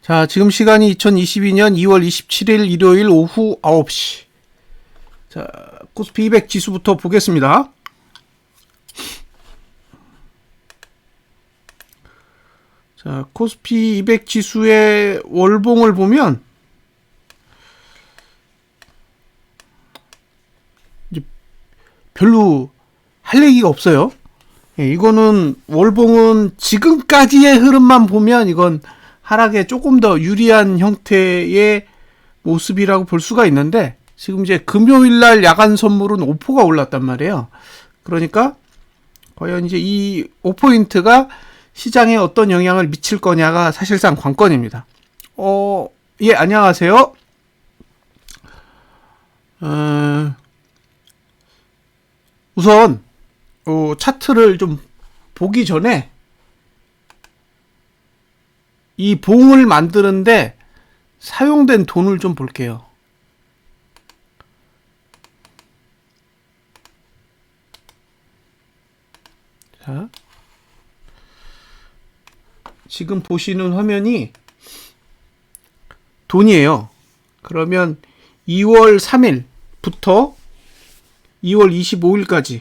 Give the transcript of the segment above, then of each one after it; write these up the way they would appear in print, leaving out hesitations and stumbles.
자, 지금 시간이 2022년 2월 27일 일요일 오후 9시. 자, 코스피 200 지수부터 보겠습니다. 자, 코스피 200 지수의 월봉을 보면 이제 별로 할 얘기가 없어요. 이거는 월봉은 지금까지의 흐름만 보면 이건 하락에 조금 더 유리한 형태의 모습이라고 볼 수가 있는데, 지금 이제 금요일날 야간 선물은 5포가 올랐단 말이에요. 그러니까 과연 이제 이 5포인트가 시장에 어떤 영향을 미칠 거냐가 사실상 관건입니다. 예, 안녕하세요. 우선 차트를 좀 보기 전에 이 봉을 만드는데 사용된 돈을 좀 볼게요. 자, 지금 보시는 화면이 돈이에요. 그러면 2월 3일부터 2월 25일까지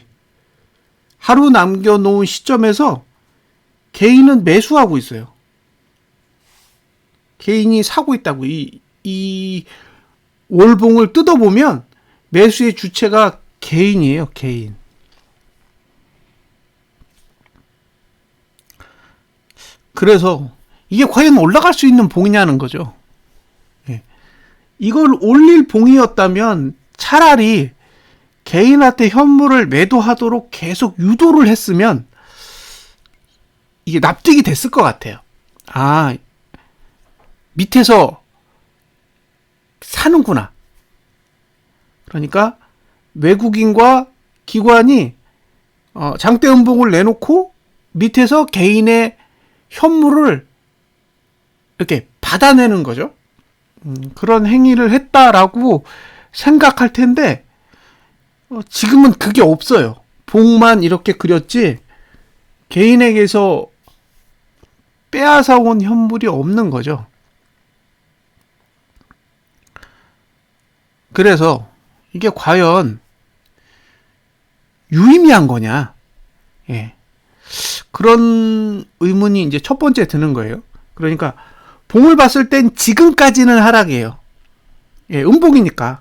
하루 남겨놓은 시점에서 개인은 매수하고 있어요. 개인이 사고 있다고. 이 월봉을 뜯어보면 매수의 주체가 개인이에요. 개인. 그래서 이게 과연 올라갈 수 있는 봉이냐는 거죠. 예. 이걸 올릴 봉이었다면 차라리 개인한테 현물을 매도하도록 계속 유도를 했으면 이게 납득이 됐을 것 같아요. 아, 밑에서 사는구나. 그러니까 외국인과 기관이 장대 음봉을 내놓고 밑에서 개인의 현물을 이렇게 받아내는 거죠. 그런 행위를 했다라고 생각할 텐데 지금은 그게 없어요. 봉만 이렇게 그렸지 개인에게서 빼앗아온 현물이 없는 거죠. 그래서 이게 과연 유의미한 거냐? 예. 그런 의문이 이제 첫 번째 드는 거예요. 그러니까 봉을 봤을 땐 지금까지는 하락이에요. 예, 음봉이니까.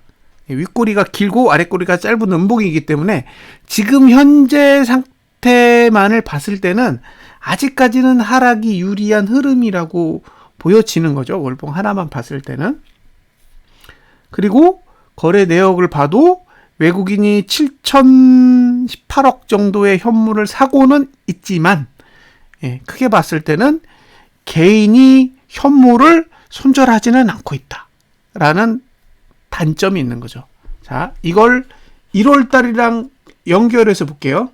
예, 윗꼬리가 길고 아랫꼬리가 짧은 음봉이기 때문에 지금 현재 상태만을 봤을 때는 아직까지는 하락이 유리한 흐름이라고 보여지는 거죠. 월봉 하나만 봤을 때는. 그리고 거래 내역을 봐도 외국인이 7,018억 정도의 현물을 사고는 있지만, 예, 크게 봤을 때는 개인이 현물을 손절하지는 않고 있다라는 단점이 있는 거죠. 자, 이걸 1월달이랑 연결해서 볼게요.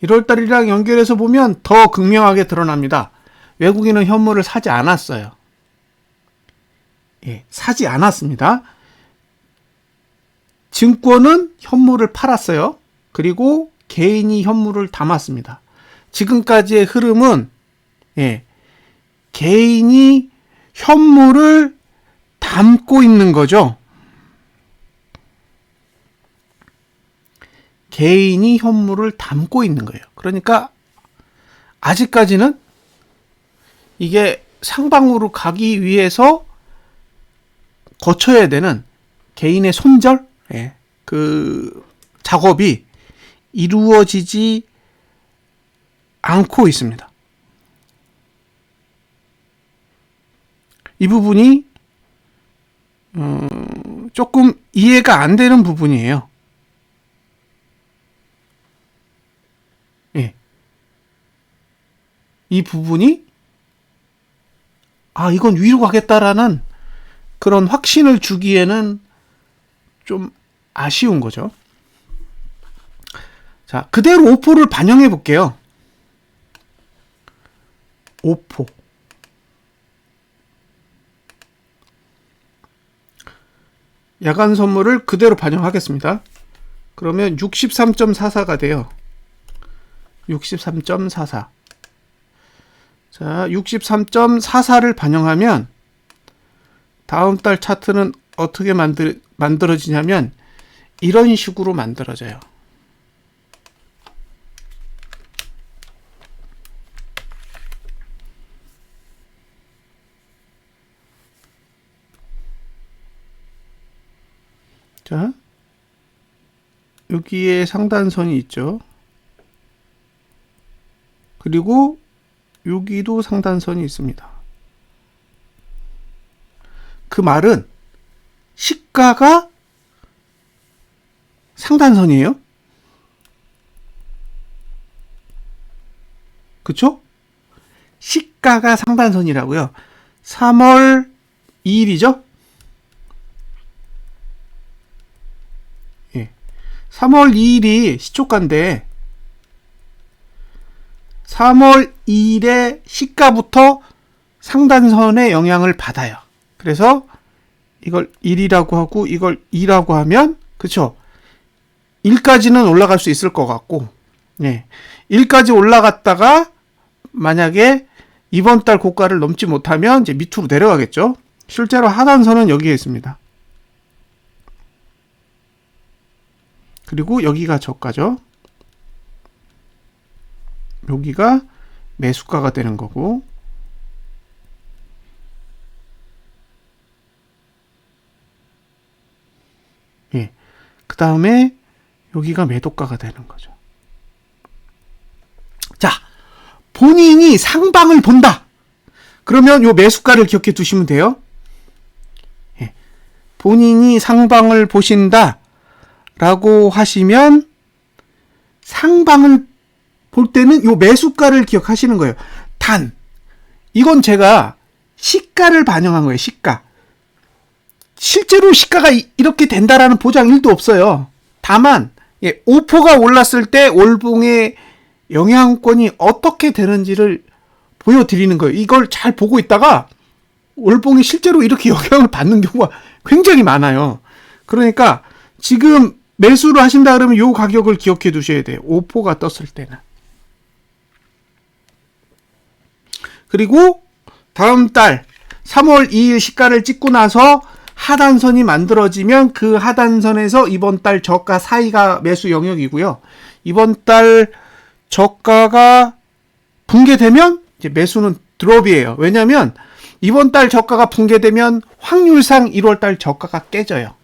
1월달이랑 연결해서 보면 더 극명하게 드러납니다. 외국인은 현물을 사지 않았어요. 예, 사지 않았습니다. 증권은 현물을 팔았어요. 그리고 개인이 현물을 담았습니다. 지금까지의 흐름은 예, 개인이 현물을 담고 있는 거죠. 개인이 현물을 담고 있는 거예요. 그러니까 아직까지는 이게 상방으로 가기 위해서 거쳐야 되는 개인의 손절, 예, 그 작업이 이루어지지 않고 있습니다. 이 부분이 조금 이해가 안 되는 부분이에요. 예, 이 부분이 이건 위로 가겠다라는 그런 확신을 주기에는 좀 아쉬운 거죠. 자, 그대로 5포를 반영해 볼게요. 5포. 야간 선물을 그대로 반영하겠습니다. 그러면 63.44가 돼요. 63.44. 자, 63.44를 반영하면 다음 달 차트는 어떻게 만들어지냐면 이런 식으로 만들어져요. 자, 여기에 상단선이 있죠. 그리고 여기도 상단선이 있습니다. 그 말은 시가가 상단선이에요. 그쵸? 시가가 상단선이라고요. 3월 2일이죠? 예. 3월 2일이 시초가인데 3월 2일의 시가부터 상단선의 영향을 받아요. 그래서 이걸 1이라고 하고 이걸 2라고 하면 그쵸? 1까지는 올라갈 수 있을 것 같고, 네. 1까지 올라갔다가 만약에 이번 달 고가를 넘지 못하면 이제 밑으로 내려가겠죠. 실제로 하단선은 여기에 있습니다. 그리고 여기가 저가죠. 여기가 매수가가 되는 거고, 예. 그 다음에 여기가 매도가가 되는 거죠. 자, 본인이 상방을 본다. 그러면 요 매수가를 기억해 두시면 돼요. 예. 본인이 상방을 보신다 라고 하시면 상방을 볼 때는 요 매수가를 기억하시는 거예요. 단, 이건 제가 시가를 반영한 거예요. 시가. 실제로 시가가 이렇게 된다라는 보장 1도 없어요. 다만 오포가 올랐을 때 월봉의 영향권이 어떻게 되는지를 보여드리는 거예요. 이걸 잘 보고 있다가 월봉이 실제로 이렇게 영향을 받는 경우가 굉장히 많아요. 그러니까 지금 매수를 하신다 그러면 이 가격을 기억해 두셔야 돼요. 오포가 떴을 때는. 그리고 다음 달 3월 2일 시가를 찍고 나서 하단선이 만들어지면 그 하단선에서 이번 달 저가 사이가 매수 영역이고요. 이번 달 저가가 붕괴되면 이제 매수는 드롭이에요. 왜냐하면 이번 달 저가가 붕괴되면 확률상 1월 달 저가가 깨져요.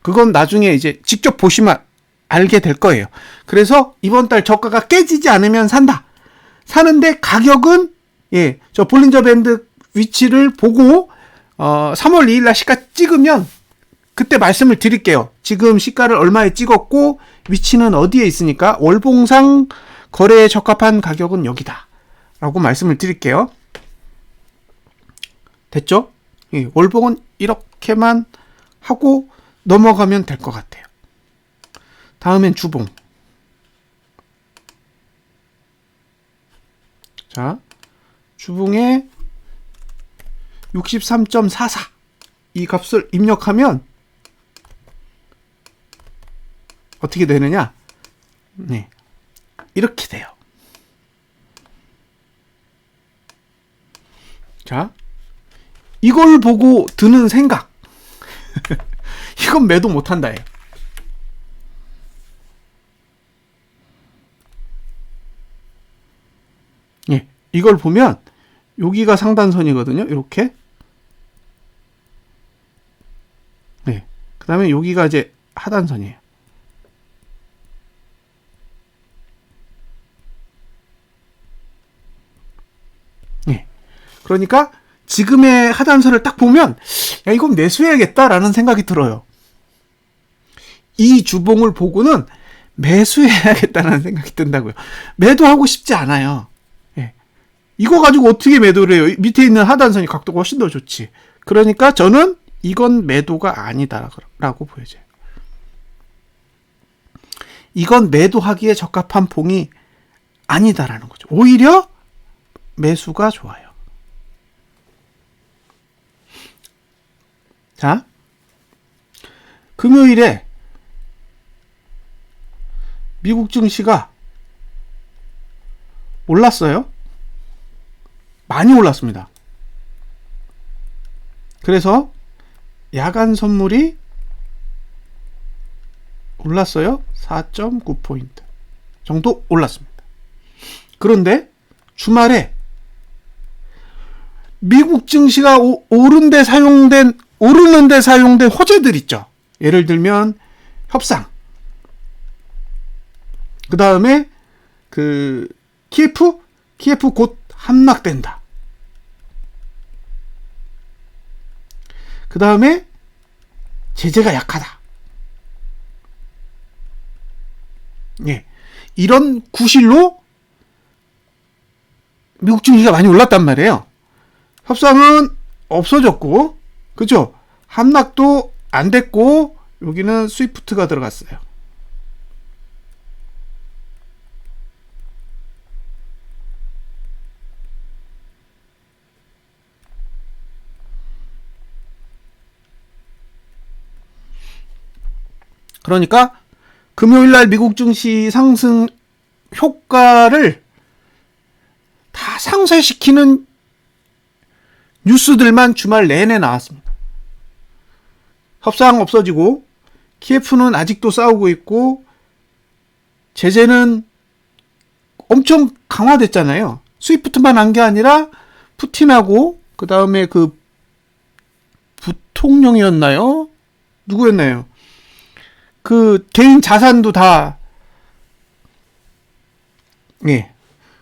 그건 나중에 이제 직접 보시면 알게 될 거예요. 그래서 이번 달 저가가 깨지지 않으면 산다. 사는데 가격은 저 볼린저 밴드 위치를 보고 3월 2일 날 시가 찍으면 그때 말씀을 드릴게요. 지금 시가를 얼마에 찍었고 위치는 어디에 있으니까 월봉상 거래에 적합한 가격은 여기다 라고 말씀을 드릴게요. 됐죠? 월봉은 이렇게만 하고 넘어가면 될 것 같아요. 다음엔 주봉. 자, 주봉에 63.44 이 값을 입력하면 어떻게 되느냐? 네, 이렇게 돼요. 자, 이걸 보고 드는 생각 이건 매도 못한다예요. 예, 이걸 보면 여기가 상단선이거든요. 이렇게. 네. 그 다음에 여기가 이제 하단선이에요. 네. 그러니까 지금의 하단선을 딱 보면 야, 이건 매수해야겠다라는 생각이 들어요. 이 주봉을 보고는 매수해야겠다는 생각이 든다고요. 매도하고 싶지 않아요. 예. 이거 가지고 어떻게 매도를 해요? 밑에 있는 하단선이 각도가 훨씬 더 좋지. 그러니까 저는 이건 매도가 아니다라고 보여져요. 이건 매도하기에 적합한 봉이 아니다라는 거죠. 오히려 매수가 좋아요. 자, 금요일에 미국 증시가 올랐어요. 많이 올랐습니다. 그래서 야간 선물이 올랐어요. 4.9포인트 정도 올랐습니다. 그런데 주말에 미국 증시가 오르는데 사용된 호재들 있죠. 예를 들면 협상, 그 다음에 키예프 곧 함락된다. 그 다음에 제재가 약하다. 예, 이런 구실로 미국 증시가 많이 올랐단 말이에요. 협상은 없어졌고, 그죠? 함락도 안 됐고, 여기는 스위프트가 들어갔어요. 그러니까 금요일날 미국 증시 상승 효과를 다 상쇄시키는 뉴스들만 주말 내내 나왔습니다. 협상 없어지고, 키예프는 아직도 싸우고 있고, 제재는 엄청 강화됐잖아요. 스위프트만 한 게 아니라 푸틴하고 그 다음에 부통령이었나요? 누구였나요? 개인 자산도 다, 예.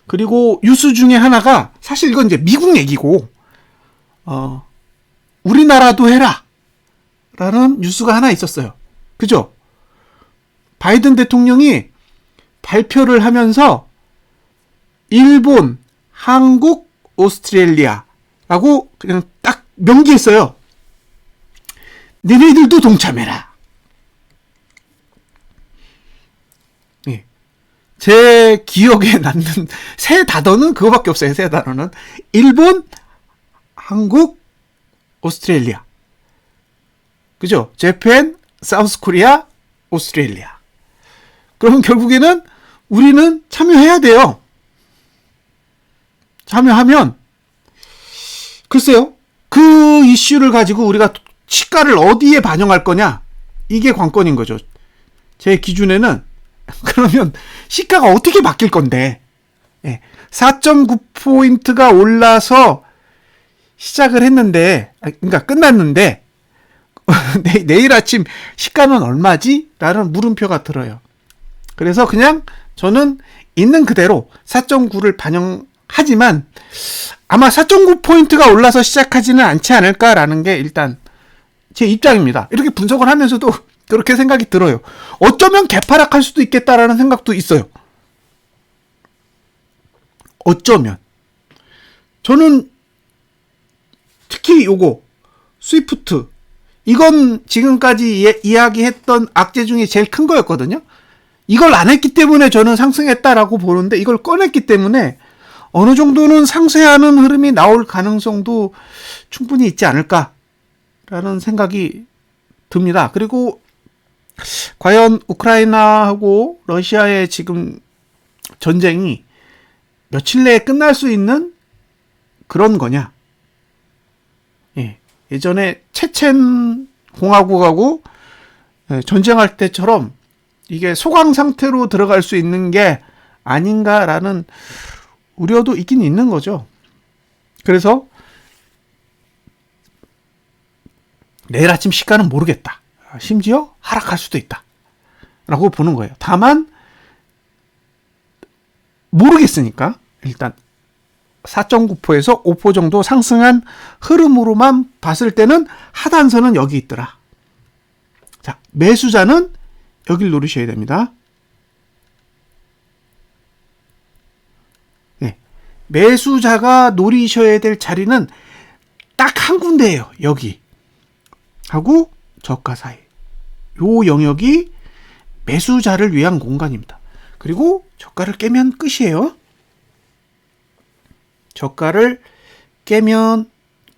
그리고 뉴스 중에 하나가, 사실 이건 이제 미국 얘기고, 우리나라도 해라 라는 뉴스가 하나 있었어요. 그죠? 바이든 대통령이 발표를 하면서 일본, 한국, 오스트레일리아라고 그냥 딱 명기했어요. 너네들도 동참해라. 예. 제 기억에 남는 세 단어는 그거밖에 없어요. 세 단어는 일본, 한국, 오스트레일리아. 그죠? 재팬, 사우스 코리아, 오스트레일리아. 그러면 결국에는 우리는 참여해야 돼요. 참여하면, 글쎄요, 그 이슈를 가지고 우리가 시가를 어디에 반영할 거냐, 이게 관건인 거죠. 제 기준에는. 그러면 시가가 어떻게 바뀔 건데, 4.9포인트가 올라서 시작을 했는데, 그러니까 끝났는데, 내일 아침 시가는 얼마지? 라는 물음표가 들어요. 그래서 그냥 저는 있는 그대로 4.9를 반영하지만 아마 4.9포인트가 올라서 시작하지는 않지 않을까라는 게 일단 제 입장입니다. 이렇게 분석을 하면서도 그렇게 생각이 들어요. 어쩌면 개파락할 수도 있겠다라는 생각도 있어요. 어쩌면. 저는 특히 요거 스위프트, 이건 지금까지 이야기했던 악재 중에 제일 큰 거였거든요. 이걸 안 했기 때문에 저는 상승했다라고 보는데, 이걸 꺼냈기 때문에 어느 정도는 상쇄하는 흐름이 나올 가능성도 충분히 있지 않을까라는 생각이 듭니다. 그리고 과연 우크라이나하고 러시아의 지금 전쟁이 며칠 내에 끝날 수 있는 그런 거냐. 예전에 체첸 공화국하고 전쟁할 때처럼 이게 소강 상태로 들어갈 수 있는 게 아닌가라는 우려도 있긴 있는 거죠. 그래서 내일 아침 시가는 모르겠다. 심지어 하락할 수도 있다. 라고 보는 거예요. 다만 모르겠으니까 일단 4.9포에서 5포 정도 상승한 흐름으로만 봤을 때는 하단선은 여기 있더라. 자, 매수자는 여길 누르셔야 됩니다. 네. 매수자가 노리셔야 될 자리는 딱 한 군데예요. 여기 하고 저가 사이. 요 영역이 매수자를 위한 공간입니다. 그리고 저가를 깨면 끝이에요. 저가를 깨면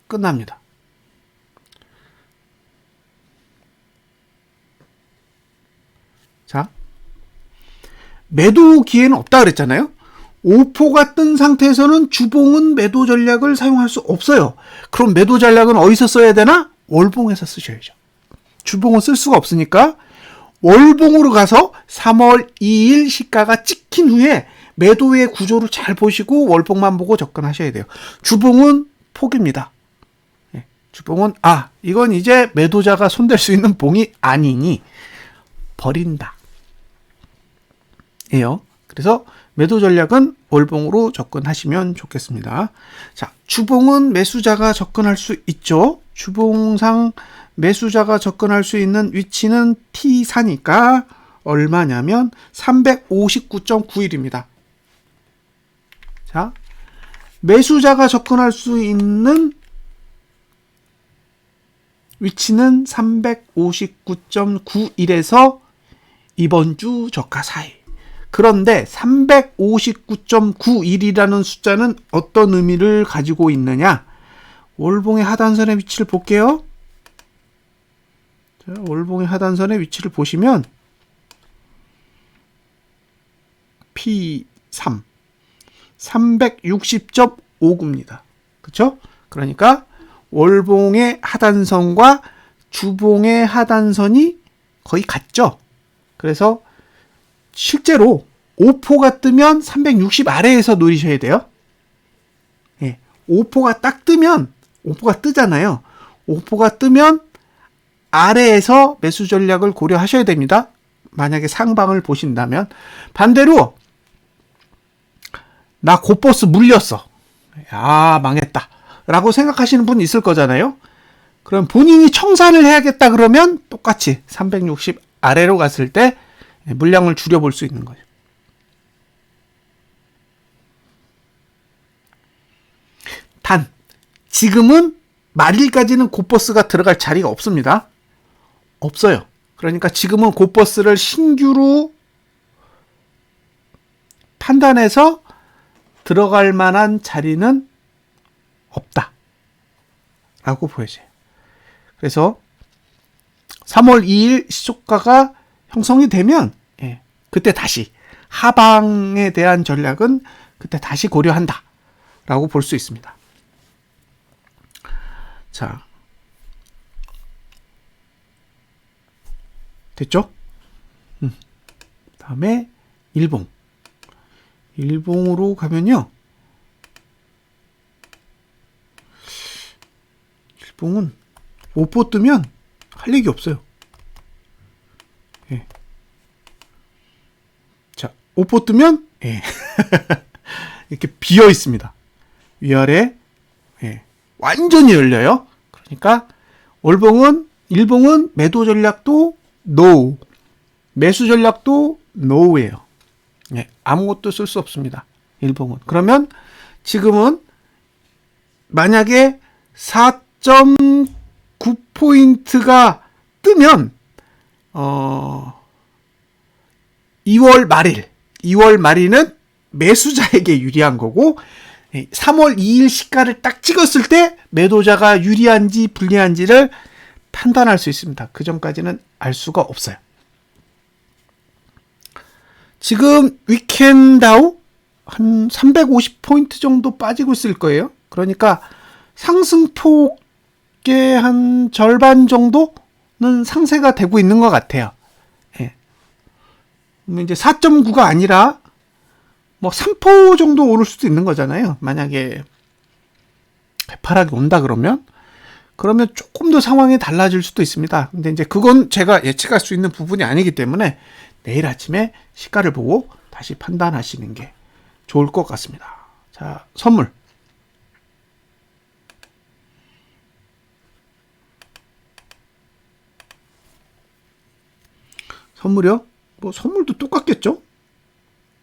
끝납니다. 자, 매도 기회는 없다 그랬잖아요. 5포가 뜬 상태에서는 주봉은 매도 전략을 사용할 수 없어요. 그럼 매도 전략은 어디서 써야 되나? 월봉에서 쓰셔야죠. 주봉은 쓸 수가 없으니까 월봉으로 가서 3월 2일 시가가 찍힌 후에 매도의 구조를 잘 보시고 월봉만 보고 접근하셔야 돼요. 주봉은 포기입니다. 주봉은 이건 이제 매도자가 손댈 수 있는 봉이 아니니 버린다. 예요. 그래서 매도 전략은 월봉으로 접근하시면 좋겠습니다. 자, 주봉은 매수자가 접근할 수 있죠. 주봉상 매수자가 접근할 수 있는 위치는 T4니까 얼마냐면 359.91입니다. 자, 매수자가 접근할 수 있는 위치는 359.91에서 이번 주 저가 사이. 그런데 359.91이라는 숫자는 어떤 의미를 가지고 있느냐? 월봉의 하단선의 위치를 볼게요. 자, 월봉의 하단선의 위치를 보시면 P3 360.59입니다. 그렇죠? 그러니까 월봉의 하단선과 주봉의 하단선이 거의 같죠. 그래서 실제로 5포가 뜨면 360 아래에서 노리셔야 돼요. 5포가 딱 뜨면 5포가 뜨잖아요. 5포가 뜨면 아래에서 매수 전략을 고려하셔야 됩니다. 만약에 상방을 보신다면. 반대로 나 고버스 물렸어. 망했다. 라고 생각하시는 분 있을 거잖아요. 그럼 본인이 청산을 해야겠다 그러면 똑같이 360 아래로 갔을 때 물량을 줄여볼 수 있는 거죠. 단 지금은 말일까지는 고버스가 들어갈 자리가 없습니다. 없어요. 그러니까 지금은 고버스를 신규로 판단해서 들어갈 만한 자리는 없다 라고 보여져요. 그래서 3월 2일 시초가가 형성이 되면 그때 다시 하방에 대한 전략은 그때 다시 고려한다 라고 볼 수 있습니다. 자, 됐죠? 다음에 일봉. 일봉으로 가면요. 일봉은 5포 뜨면 할 얘기 없어요. 자, 5포 뜨면 이렇게 비어 있습니다. 위아래 완전히 열려요. 그러니까 일봉은 매도 전략도 NO, 매수 전략도 NO예요. 아무것도 쓸 수 없습니다. 일봉은. 그러면 지금은 만약에 4.9포인트가 뜨면 2월 말일은 매수자에게 유리한 거고 3월 2일 시가를 딱 찍었을 때 매도자가 유리한지 불리한지를 판단할 수 있습니다. 그 전까지는 알 수가 없어요. 지금 위켄다우 한 350포인트 정도 빠지고 있을 거예요. 그러니까 상승폭의 한 절반 정도는 상세가 되고 있는 것 같아요. 이제 4.9가 아니라 3포 정도 오를 수도 있는 거잖아요. 만약에 개파락이 온다 그러면 조금 더 상황이 달라질 수도 있습니다. 근데 이제 그건 제가 예측할 수 있는 부분이 아니기 때문에 내일 아침에 시가를 보고 다시 판단하시는 게 좋을 것 같습니다. 자, 선물이요? 선물도 똑같겠죠?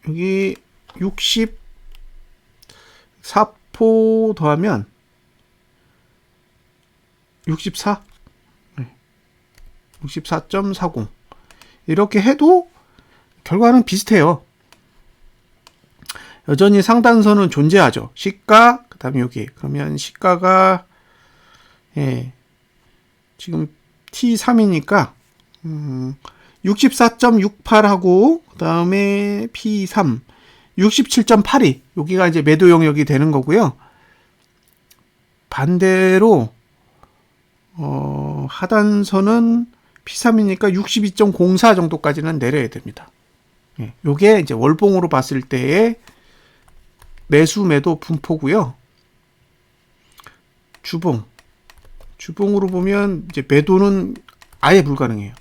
여기 64포 더하면 64? 64.40 이렇게 해도 결과는 비슷해요. 여전히 상단선은 존재하죠. 시가, 그 다음에 여기. 그러면 시가가 지금 T3이니까 64.68하고 그 다음에 P3 67.82 여기가 이제 매도 영역이 되는 거고요. 반대로 하단선은 P3이니까 62.04 정도까지는 내려야 됩니다. 예, 요게 이제 월봉으로 봤을 때의 매수 매도 분포고요. 주봉으로 보면 이제 매도는 아예 불가능해요.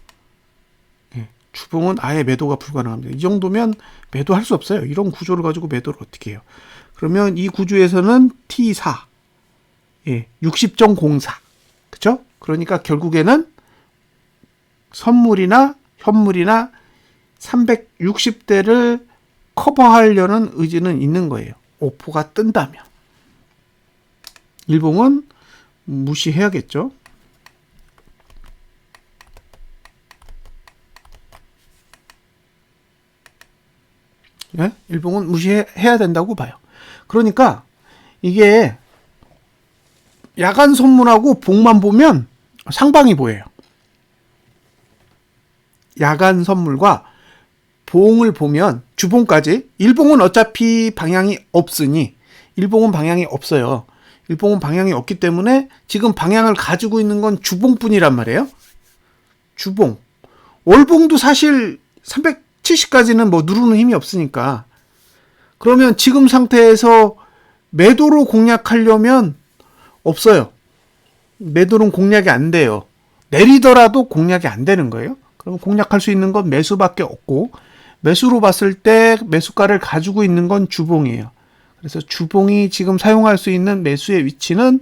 예, 주봉은 아예 매도가 불가능합니다. 이 정도면 매도할 수 없어요. 이런 구조를 가지고 매도를 어떻게 해요? 그러면 이 구조에서는 T4, 예, 60.04, 그쵸? 그러니까 결국에는 선물이나 현물이나 360대를 커버하려는 의지는 있는 거예요. 오포가 뜬다면. 일봉은 무시해야겠죠. 예? 일봉은 무시해야 된다고 봐요. 그러니까 이게 야간 선물하고 봉만 보면 상방이 보여요. 야간 선물과 봉을 보면 주봉까지, 일봉은 어차피 방향이 없으니, 일봉은 방향이 없어요. 일봉은 방향이 없기 때문에 지금 방향을 가지고 있는 건 주봉뿐이란 말이에요. 주봉. 월봉도 사실 370까지는 뭐 누르는 힘이 없으니까. 그러면 지금 상태에서 매도로 공략하려면 없어요. 매도는 공략이 안 돼요. 내리더라도 공략이 안 되는 거예요. 그럼 공략할 수 있는 건 매수밖에 없고, 매수로 봤을 때 매수가를 가지고 있는 건 주봉이에요. 그래서 주봉이 지금 사용할 수 있는 매수의 위치는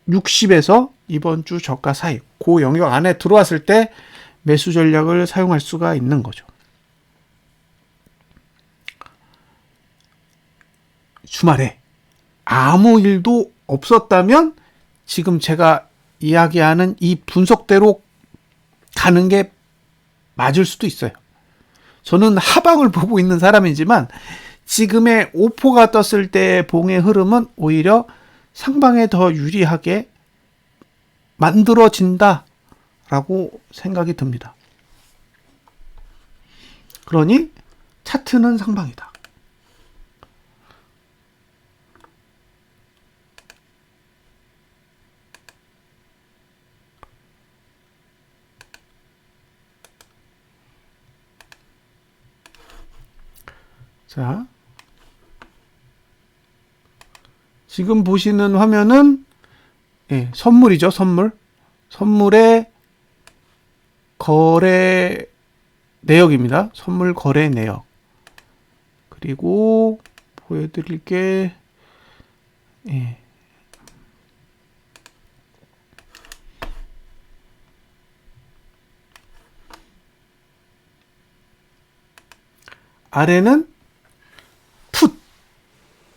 360에서 이번 주 저가 사이, 그 영역 안에 들어왔을 때 매수 전략을 사용할 수가 있는 거죠. 주말에 아무 일도 없었다면 지금 제가 이야기하는 이 분석대로 가는 게 맞을 수도 있어요. 저는 하방을 보고 있는 사람이지만 지금의 오포가 떴을 때 봉의 흐름은 오히려 상방에 더 유리하게 만들어진다라고 생각이 듭니다. 그러니 차트는 상방이다. 자, 지금 보시는 화면은 선물이죠, 선물. 선물의 거래 내역입니다. 선물 거래 내역. 그리고 보여드릴 게 아래는 풋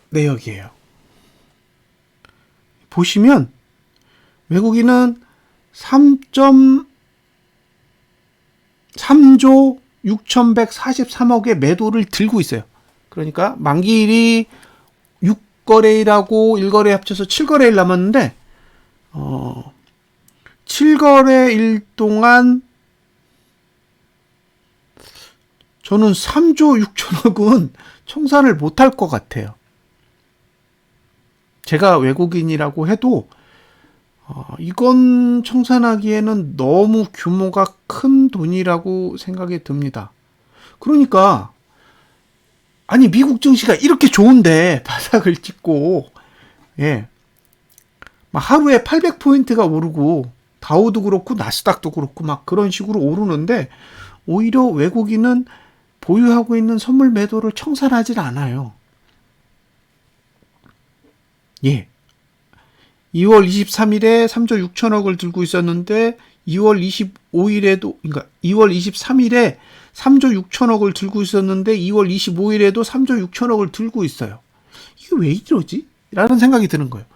내역이에요. 보시면 외국인은 3조 6,143억의 매도를 들고 있어요. 그러니까 만기일이 6거래일하고 1거래 합쳐서 7거래일 남았는데 7거래일 동안 저는 3조 6천억은 청산을 못할 것 같아요. 제가 외국인이라고 해도 이건 청산하기에는 너무 규모가 큰 돈이라고 생각이 듭니다. 그러니까 아니 미국 증시가 이렇게 좋은데 바닥을 찍고 막 하루에 800포인트가 오르고 다우도 그렇고 나스닥도 그렇고 막 그런 식으로 오르는데 오히려 외국인은 보유하고 있는 선물 매도를 청산하지 않아요. 2월 23일에 3조 6천억을 들고 있었는데 2월 25일에도 그러니까 2월 23일에 3조 6천억을 들고 있었는데 2월 25일에도 3조 6천억을 들고 있어요. 이게 왜 이러지? 라는 생각이 드는 거예요.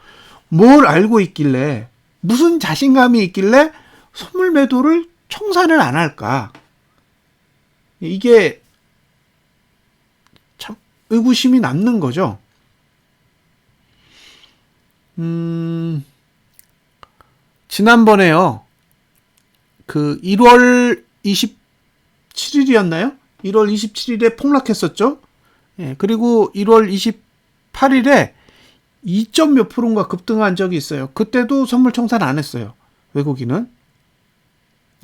뭘 알고 있길래 무슨 자신감이 있길래 선물 매도를 청산을 안 할까? 이게 참 의구심이 남는 거죠. 지난번에요. 그 1월 27일이었나요? 1월 27일에 폭락했었죠. 예, 그리고 1월 28일에 2점 몇 프로인가 급등한 적이 있어요. 그때도 선물 청산 안 했어요. 외국인은.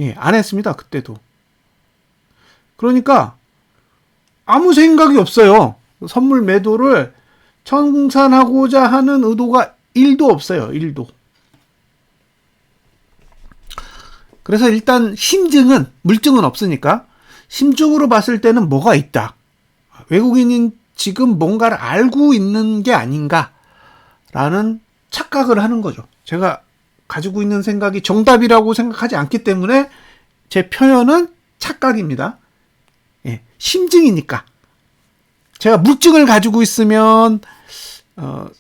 예, 안 했습니다. 그때도. 그러니까 아무 생각이 없어요. 선물 매도를 청산하고자 하는 의도가 1도 없어요. 1도. 그래서 일단 심증은, 물증은 없으니까 심증으로 봤을 때는 뭐가 있다. 외국인은 지금 뭔가를 알고 있는 게 아닌가라는 착각을 하는 거죠. 제가 가지고 있는 생각이 정답이라고 생각하지 않기 때문에 제 표현은 착각입니다. 예, 심증이니까. 제가 물증을 가지고 있으면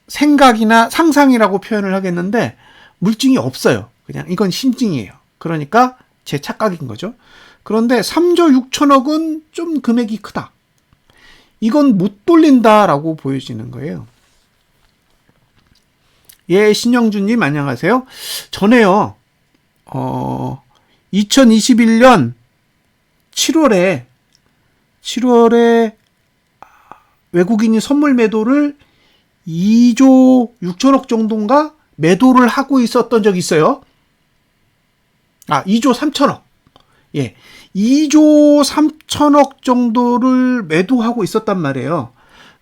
생각이나 상상이라고 표현을 하겠는데 물증이 없어요. 그냥 이건 심증이에요. 그러니까 제 착각인 거죠. 그런데 3조 6천억은 좀 금액이 크다. 이건 못 돌린다라고 보여지는 거예요. 예, 신영준님 안녕하세요. 전에요. 2021년 7월에 외국인이 선물 매도를 2조 6천억 정도인가 매도를 하고 있었던 적이 있어요. 2조 3천억. 예. 2조 3천억 정도를 매도하고 있었단 말이에요.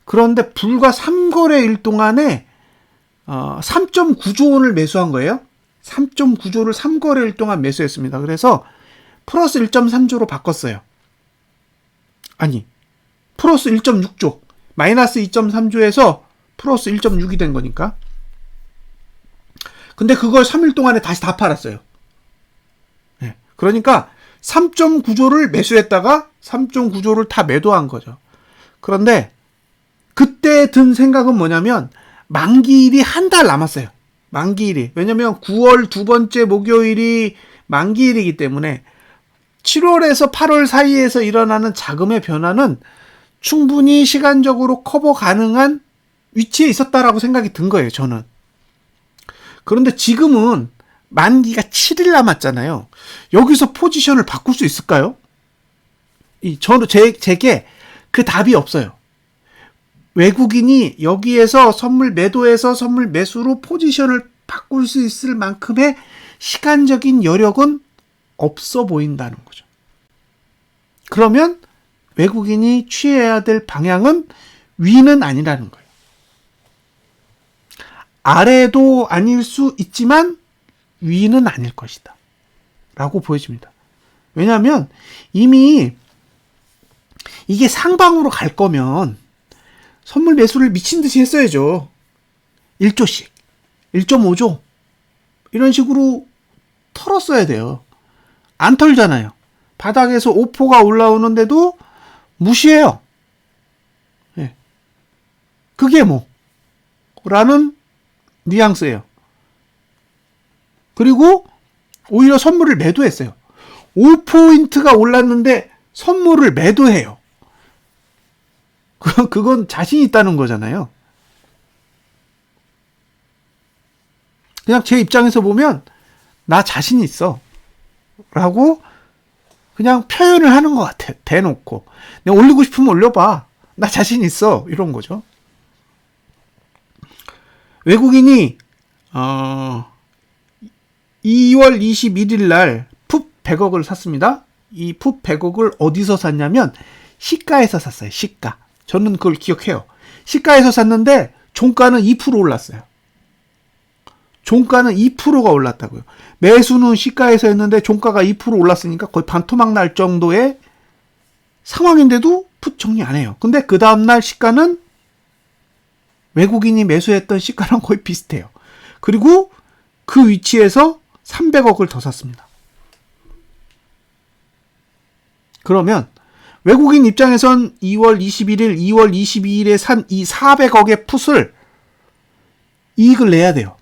그런데 불과 3거래일 동안에 3.9조 원을 매수한 거예요. 3.9조를 3거래일 동안 매수했습니다. 그래서 플러스 1.3조로 바꿨어요. 아니, 플러스 1.6조. 마이너스 2.3조에서 플러스 1.6이 된 거니까. 근데 그걸 3일 동안에 다시 다 팔았어요. 네. 그러니까 3.9조를 매수했다가 3.9조를 다 매도한 거죠. 그런데 그때 든 생각은 뭐냐면 만기일이 한 달 남았어요. 만기일이. 왜냐면 9월 두 번째 목요일이 만기일이기 때문에 7월에서 8월 사이에서 일어나는 자금의 변화는 충분히 시간적으로 커버 가능한 위치에 있었다라고 생각이 든 거예요, 저는. 그런데 지금은 만기가 7일 남았잖아요. 여기서 포지션을 바꿀 수 있을까요? 제게 그 답이 없어요. 외국인이 여기에서 선물 매도에서 선물 매수로 포지션을 바꿀 수 있을 만큼의 시간적인 여력은 없어 보인다는 거죠. 그러면 외국인이 취해야 될 방향은 위는 아니라는 거예요. 아래도 아닐 수 있지만 위는 아닐 것이다. 라고 보여집니다. 왜냐하면 이미 이게 상방으로 갈 거면 선물 매수를 미친 듯이 했어야죠. 1조씩, 1.5조 이런 식으로 털었어야 돼요. 안 털잖아요. 바닥에서 5포가 올라오는데도 무시해요. 네. 그게 라는 뉘앙스예요. 그리고 오히려 선물을 매도했어요. 5포인트가 올랐는데 선물을 매도해요. 그건 자신 있다는 거잖아요. 그냥 제 입장에서 보면 나 자신 있어 라고 그냥 표현을 하는 것 같아. 대놓고 내가 올리고 싶으면 올려봐. 나 자신 있어. 이런 거죠. 외국인이 2월 21일 날 풋 100억을 샀습니다. 이 풋 100억을 어디서 샀냐면 시가에서 샀어요. 시가. 저는 그걸 기억해요. 시가에서 샀는데 종가는 2% 올랐어요. 종가는 2%가 올랐다고요. 매수는 시가에서 했는데 종가가 2% 올랐으니까 거의 반토막 날 정도의 상황인데도 풋 정리 안 해요. 근데 그 다음날 시가는 외국인이 매수했던 시가랑 거의 비슷해요. 그리고 그 위치에서 300억을 더 샀습니다. 그러면 외국인 입장에선 2월 21일, 2월 22일에 산 이 400억의 풋을 이익을 내야 돼요.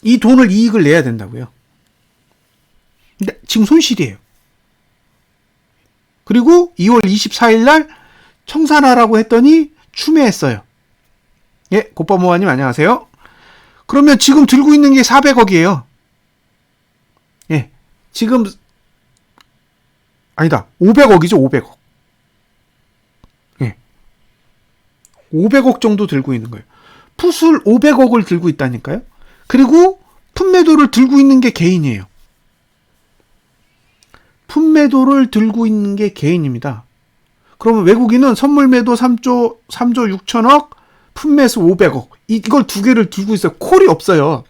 이 돈을 이익을 내야 된다고요. 근데 지금 손실이에요. 그리고 2월 24일 날 청산하라고 했더니 추매했어요. 예, 고빠모아님 안녕하세요. 그러면 지금 들고 있는 게 400억이에요. 예, 지금 아니다. 500억이죠, 500억. 예. 500억 정도 들고 있는 거예요. 풋을 500억을 들고 있다니까요. 그리고 풋매도를 들고 있는 게 개인이에요. 풋매도를 들고 있는 게 개인입니다. 그러면 외국인은 선물매도 3조 6천억, 풋매수 500억. 이걸 두 개를 들고 있어요. 콜이 없어요.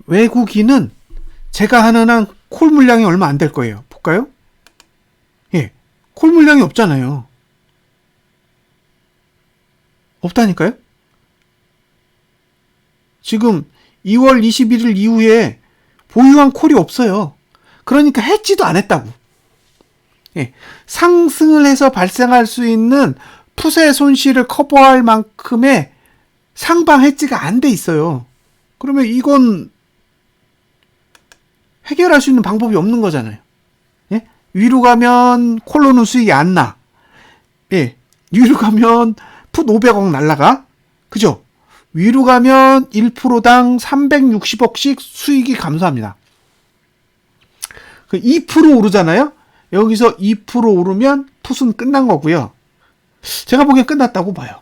외국인은 제가 하는 한 콜 물량이 얼마 안 될 거예요. 볼까요? 예. 콜 물량이 없잖아요. 없다니까요? 지금 2월 21일 이후에 보유한 콜이 없어요. 그러니까 해지도 안 했다고. 예. 상승을 해서 발생할 수 있는 풋의 손실을 커버할 만큼의 상방 해지가 안 돼 있어요. 그러면 이건 해결할 수 있는 방법이 없는 거잖아요. 예? 위로 가면 콜로는 수익이 안 나. 예. 위로 가면 풋 500억 날라가. 그죠? 위로 가면 1%당 360억씩 수익이 감소합니다. 2% 오르잖아요? 여기서 2% 오르면 풋은 끝난 거고요. 제가 보기엔 끝났다고 봐요.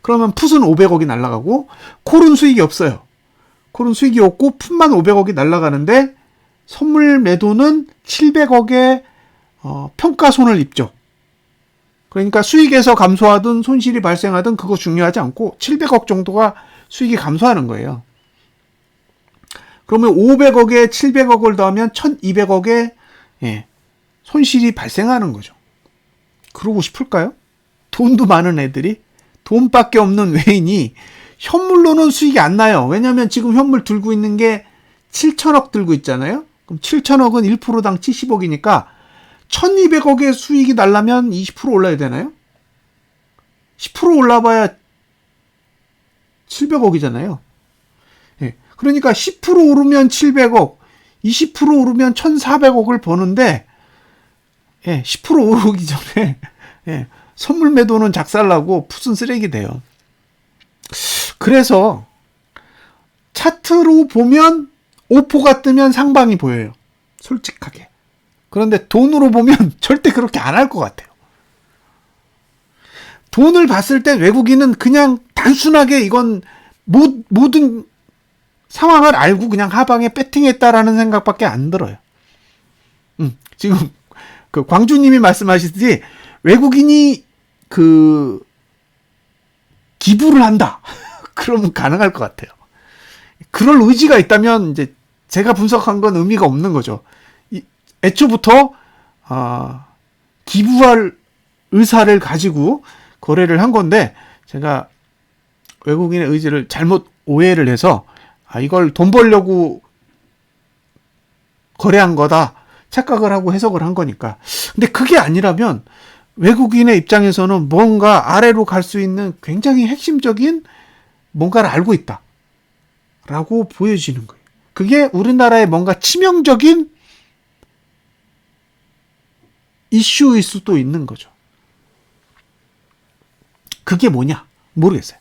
그러면 풋은 500억이 날라가고 콜은 수익이 없어요. 콜은 수익이 없고 풋만 500억이 날라가는데 선물 매도는 700억의 평가손을 입죠. 그러니까 수익에서 감소하든 손실이 발생하든 그거 중요하지 않고 700억 정도가 수익이 감소하는 거예요. 그러면 500억에 700억을 더하면 1200억의 손실이 발생하는 거죠. 그러고 싶을까요? 돈도 많은 애들이 돈밖에 없는 외인이 현물로는 수익이 안 나요. 왜냐하면 지금 현물 들고 있는 게 7천억 들고 있잖아요. 그럼 7천억은 1%당 70억이니까 1200억의 수익이 날려면 20% 올라야 되나요? 10% 올라봐야 700억이잖아요. 예. 그러니까 10% 오르면 700억, 20% 오르면 1400억을 버는데, 예, 10% 오르기 전에, 예, 선물 매도는 작살나고 풋은 쓰레기 돼요. 그래서 차트로 보면 오포가 뜨면 상방이 보여요. 솔직하게. 그런데 돈으로 보면 절대 그렇게 안 할 것 같아요. 돈을 봤을 때 외국인은 그냥 단순하게 이건 모든 상황을 알고 그냥 하방에 배팅했다라는 생각밖에 안 들어요. 지금 그 광주님이 말씀하시듯이 외국인이 그 기부를 한다. 그러면 가능할 것 같아요. 그럴 의지가 있다면 이제 제가 분석한 건 의미가 없는 거죠. 애초부터 기부할 의사를 가지고 거래를 한 건데 제가 외국인의 의지를 잘못 오해를 해서 이걸 돈 벌려고 거래한 거다 착각을 하고 해석을 한 거니까. 근데 그게 아니라면 외국인의 입장에서는 뭔가 아래로 갈 수 있는 굉장히 핵심적인 뭔가를 알고 있다 라고 보여지는 거예요. 그게 우리나라의 뭔가 치명적인 이슈일 수도 있는 거죠. 그게 뭐냐? 모르겠어요.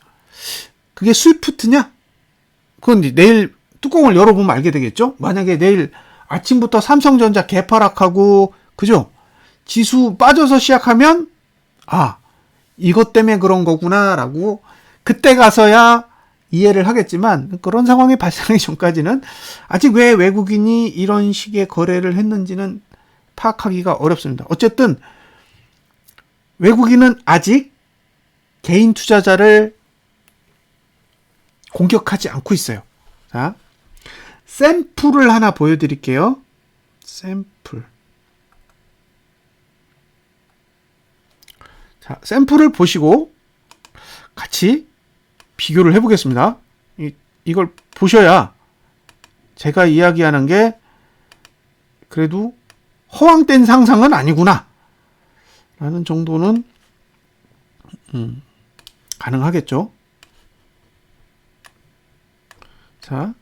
그게 스위프트냐? 그건 내일 뚜껑을 열어보면 알게 되겠죠? 만약에 내일 아침부터 삼성전자 개파락하고, 그죠? 지수 빠져서 시작하면, 이것 때문에 그런 거구나, 라고, 그때 가서야 이해를 하겠지만, 그런 상황이 발생하기 전까지는 아직 왜 외국인이 이런 식의 거래를 했는지는 파악하기가 어렵습니다. 어쨌든, 외국인은 아직 개인 투자자를 공격하지 않고 있어요. 자, 샘플을 하나 보여드릴게요. 샘플. 자, 샘플을 보시고 같이 비교를 해보겠습니다. 이걸 보셔야 제가 이야기하는 게 그래도 허황된 상상은 아니구나 라는 정도는 가능하겠죠. 자,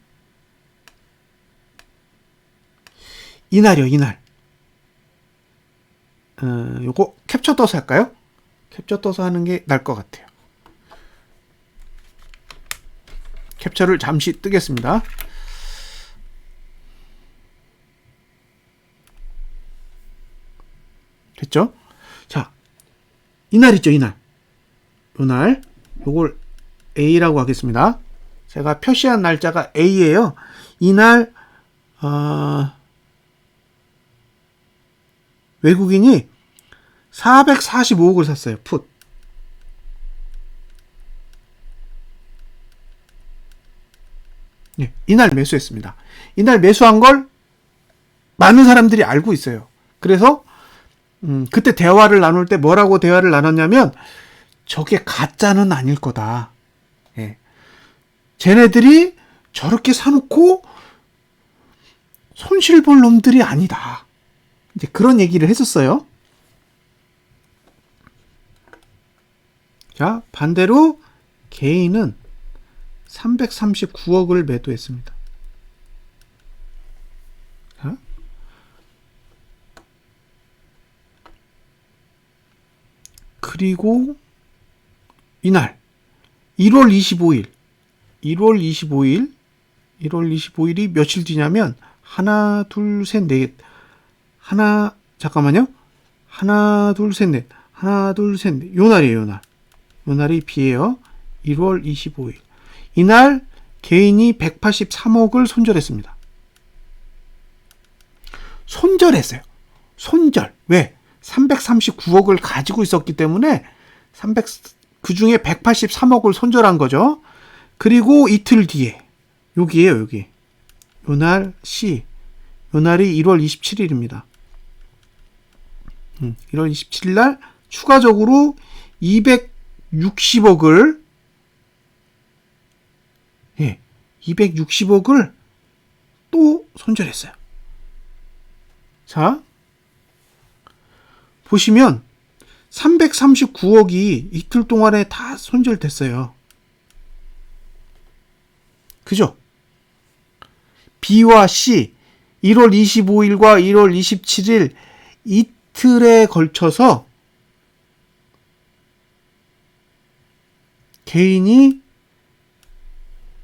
이날이요, 이날. 요거 캡처 떠서 할까요? 캡처 떠서 하는 게 나을 것 같아요. 캡처를 잠시 뜨겠습니다. 됐죠? 자, 이날 있죠, 이날. 요날, 요걸 A라고 하겠습니다. 제가 표시한 날짜가 A예요. 이날, 외국인이 445억을 샀어요. 풋. 네, 이날 매수했습니다. 이날 매수한 걸 많은 사람들이 알고 있어요. 그래서 그때 대화를 나눌 때 뭐라고 대화를 나눴냐면 저게 가짜는 아닐 거다. 예. 쟤네들이 저렇게 사놓고 손실 볼 놈들이 아니다. 이제 그런 얘기를 했었어요. 자, 반대로 개인은 339억을 매도했습니다. 자, 그리고 이날 1월 25일이 며칠 뒤냐면 하나, 둘, 셋, 넷. 잠깐만요. 하나, 둘, 셋, 넷. 요 날이에요, 요 날. 요 날이 B예요. 1월 25일. 이날 개인이 183억을 손절했습니다. 손절했어요. 손절. 왜? 339억을 가지고 있었기 때문에 그 중에 183억을 손절한 거죠. 그리고 이틀 뒤에 여기에요, 여기. 요날 C. 요날이 1월 27일입니다. 1월 27일 날 추가적으로 260억을 260억을 또 손절했어요. 자, 보시면 339억이 이틀 동안에 다 손절됐어요. 그죠? B와 C 1월 25일과 1월 27일 이틀에 걸쳐서 개인이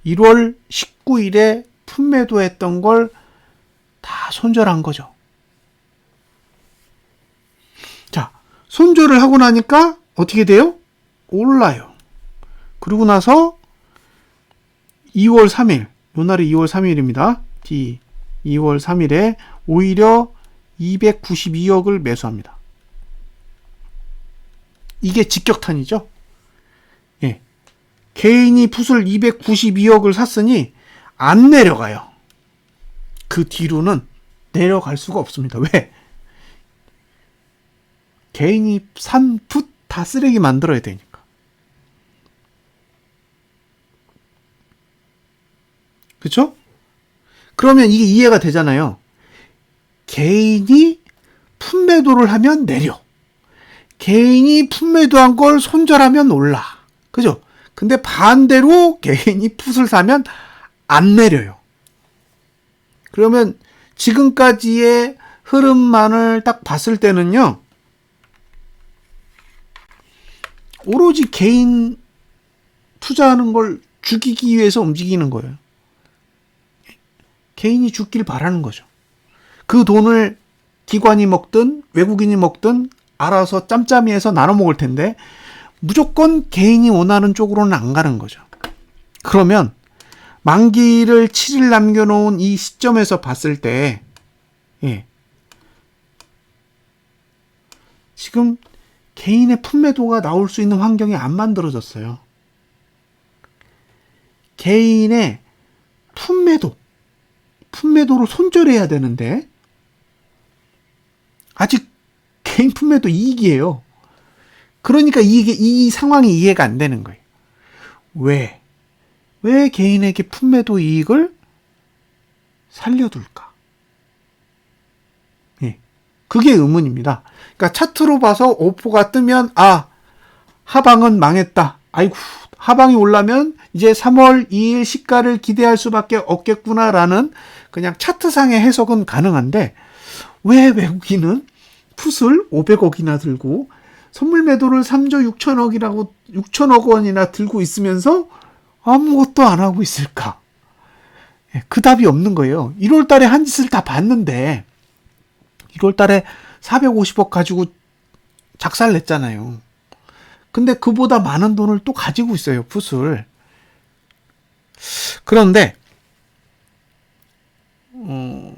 1월 19일에 품매도했던 걸 다 손절한 거죠. 자, 손절을 하고 나니까 어떻게 돼요? 올라요. 그리고 나서 2월 3일, 요 날이 2월 3일입니다. D 2월 3일에 오히려 292억을 매수합니다. 이게 직격탄이죠. 예. 개인이 풋을 292억을 샀으니 안 내려가요. 그 뒤로는 내려갈 수가 없습니다. 왜? 개인이 산 풋 다 쓰레기 만들어야 되니까. 그쵸? 그러면 이게 이해가 되잖아요. 개인이 품매도를 하면 내려. 개인이 품매도한 걸 손절하면 올라. 그죠? 근데 반대로 개인이 풋을 사면 안 내려요. 그러면 지금까지의 흐름만을 딱 봤을 때는요. 오로지 개인 투자하는 걸 죽이기 위해서 움직이는 거예요. 개인이 죽길 바라는 거죠. 그 돈을 기관이 먹든 외국인이 먹든 알아서 짬짬이해서 나눠 먹을 텐데 무조건 개인이 원하는 쪽으로는 안 가는 거죠. 그러면 만기를 7일 남겨놓은 이 시점에서 봤을 때 지금 개인의 품매도가 나올 수 있는 환경이 안 만들어졌어요. 개인의 품매도로 손절해야 되는데 아직 개인 품매도 이익이에요. 그러니까 이 상황이 이해가 안 되는 거예요. 왜 개인에게 품매도 이익을 살려둘까? 그게 의문입니다. 그러니까 차트로 봐서 오포가 뜨면 하방은 망했다. 아이고, 하방이 올라면 이제 3월 2일 시가를 기대할 수밖에 없겠구나라는 그냥 차트상의 해석은 가능한데 왜 외국인은 풋을 500억이나 들고 선물 매도를 3조 6천억 원이나 들고 있으면서 아무것도 안 하고 있을까? 그 답이 없는 거예요. 1월 달에 한 짓을 다 봤는데 1월 달에 450억 가지고 작살 냈잖아요. 근데 그보다 많은 돈을 또 가지고 있어요, 풋을. 그런데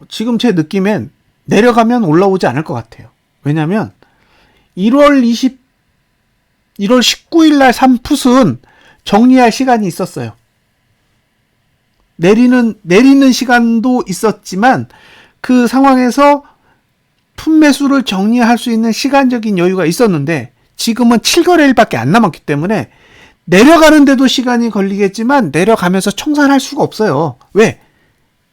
지금 제 느낌엔 내려가면 올라오지 않을 것 같아요. 왜냐면 1월 19일 날 산 풋은 정리할 시간이 있었어요. 내리는 시간도 있었지만 그 상황에서 풋 매수를 정리할 수 있는 시간적인 여유가 있었는데 지금은 7거래일밖에 안 남았기 때문에 내려가는데도 시간이 걸리겠지만 내려가면서 청산할 수가 없어요. 왜?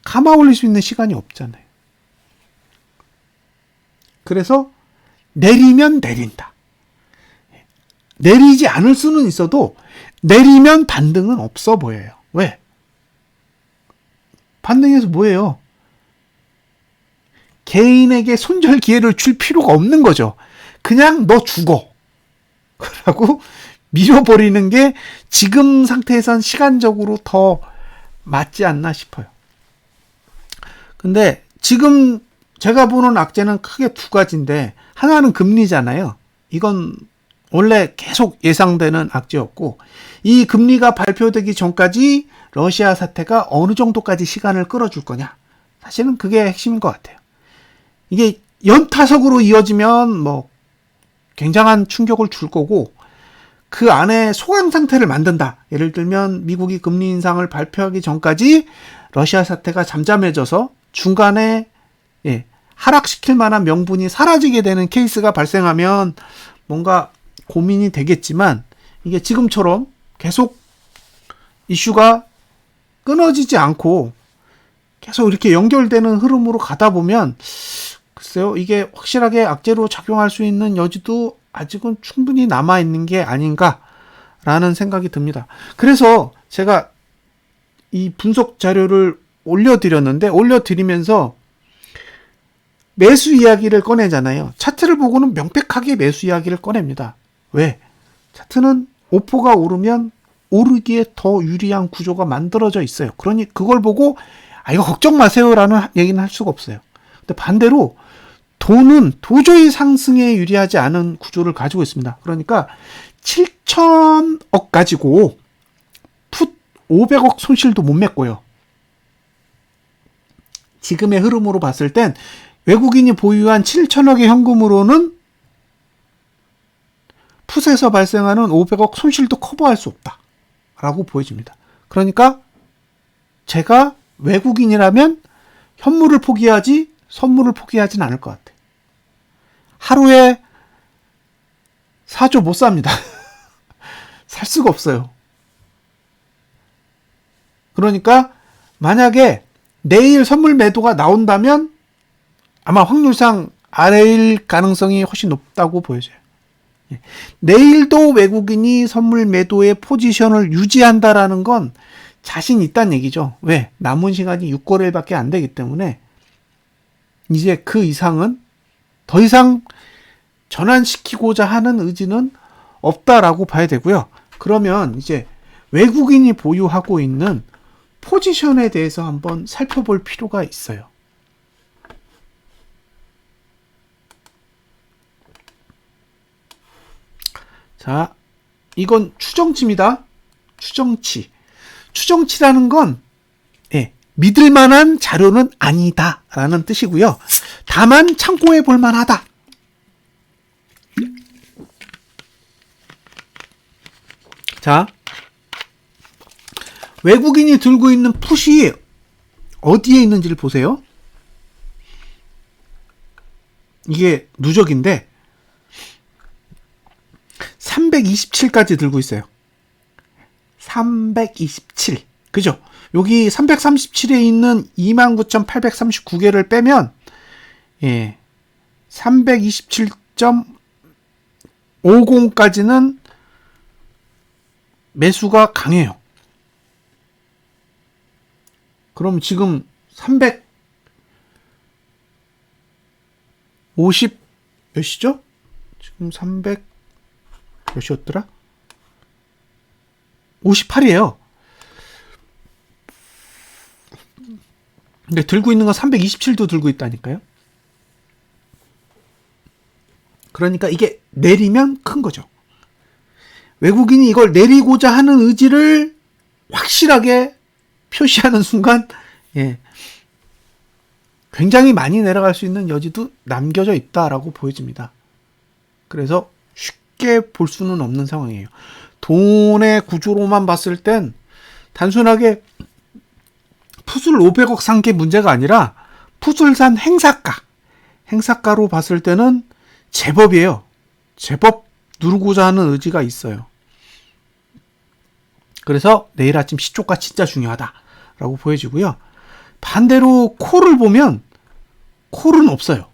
감아 올릴 수 있는 시간이 없잖아요. 그래서 내리면 내린다. 내리지 않을 수는 있어도 내리면 반등은 없어 보여요. 왜? 반등해서 뭐예요? 개인에게 손절 기회를 줄 필요가 없는 거죠. 그냥 너 죽어. 라고 밀어버리는 게 지금 상태에선 시간적으로 더 맞지 않나 싶어요. 근데 지금 제가 보는 악재는 크게 두 가지인데 하나는 금리잖아요. 이건 원래 계속 예상되는 악재였고 이 금리가 발표되기 전까지 러시아 사태가 어느 정도까지 시간을 끌어줄 거냐. 사실은 그게 핵심인 것 같아요. 이게 연타석으로 이어지면 뭐 굉장한 충격을 줄 거고 그 안에 소강 상태를 만든다. 예를 들면 미국이 금리 인상을 발표하기 전까지 러시아 사태가 잠잠해져서 중간에 하락시킬 만한 명분이 사라지게 되는 케이스가 발생하면 뭔가 고민이 되겠지만 이게 지금처럼 계속 이슈가 끊어지지 않고 계속 이렇게 연결되는 흐름으로 가다 보면 글쎄요, 이게 확실하게 악재로 작용할 수 있는 여지도 아직은 충분히 남아있는 게 아닌가라는 생각이 듭니다. 그래서 제가 이 분석 자료를 올려드리면서 매수 이야기를 꺼내잖아요. 차트를 보고는 명백하게 매수 이야기를 꺼냅니다. 왜? 차트는 오포가 오르면 오르기에 더 유리한 구조가 만들어져 있어요. 그러니 그걸 보고 이거 걱정 마세요라는 얘기는 할 수가 없어요. 근데 반대로 돈은 도저히 상승에 유리하지 않은 구조를 가지고 있습니다. 그러니까 7천억 가지고 풋 500억 손실도 못 맺고요. 지금의 흐름으로 봤을 땐 외국인이 보유한 7천억의 현금으로는 풋에서 발생하는 500억 손실도 커버할 수 없다라고 보여집니다. 그러니까 제가 외국인이라면 현물을 포기하지 선물을 포기하진 않을 것 같아요. 하루에 4조 못 삽니다. 살 수가 없어요. 그러니까 만약에 내일 선물 매도가 나온다면 아마 확률상 아래일 가능성이 훨씬 높다고 보여져요. 내일도 외국인이 선물 매도의 포지션을 유지한다라는 건 자신 있다는 얘기죠. 왜? 남은 시간이 6거래일밖에 안 되기 때문에 이제 그 이상은 더 이상 전환시키고자 하는 의지는 없다라고 봐야 되고요. 그러면 이제 외국인이 보유하고 있는 포지션에 대해서 한번 살펴볼 필요가 있어요. 자, 이건 추정치입니다. 추정치라는 건 믿을 만한 자료는 아니다라는 뜻이고요. 다만 참고해 볼 만하다. 자, 외국인이 들고 있는 풋이 어디에 있는지를 보세요. 이게 누적인데 327까지 들고 있어요. 327. 그죠? 여기 337에 있는 29,839개를 빼면 327.50까지는 매수가 강해요. 그럼 지금 350 몇이죠? 지금 300 몇이었더라? 58이에요. 근데 들고 있는 건 327도 들고 있다니까요. 그러니까 이게 내리면 큰 거죠. 외국인이 이걸 내리고자 하는 의지를 확실하게 표시하는 순간, 예, 굉장히 많이 내려갈 수 있는 여지도 남겨져 있다라고 보여집니다. 그래서 쉽게 볼 수는 없는 상황이에요. 돈의 구조로만 봤을 땐 단순하게 풋을 500억 산 게 문제가 아니라 풋을 산 행사가로 봤을 때는 제법이에요. 제법 누르고자 하는 의지가 있어요. 그래서 내일 아침 시초가 진짜 중요하다라고 보여지고요. 반대로 콜을 보면 콜은 없어요.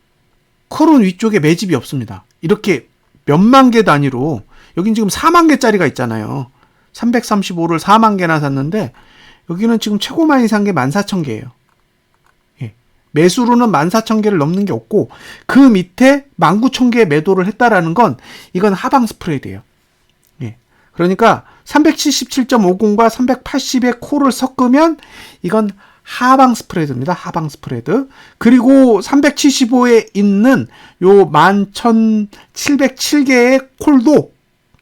콜은 위쪽에 매집이 없습니다. 이렇게 몇만 개 단위로, 여긴 지금 4만 개짜리가 있잖아요. 335를 4만 개나 샀는데 여기는 지금 최고 많이 산 게 14,000개예요. 예. 매수로는 14,000개를 넘는 게 없고 그 밑에 19,000개의 매도를 했다라는 건 이건 하방 스프레드예요. 예. 그러니까 377.50과 380의 콜을 섞으면 이건 하방 스프레드입니다. 하방 스프레드. 그리고 375에 있는 요 11,707개의 콜도,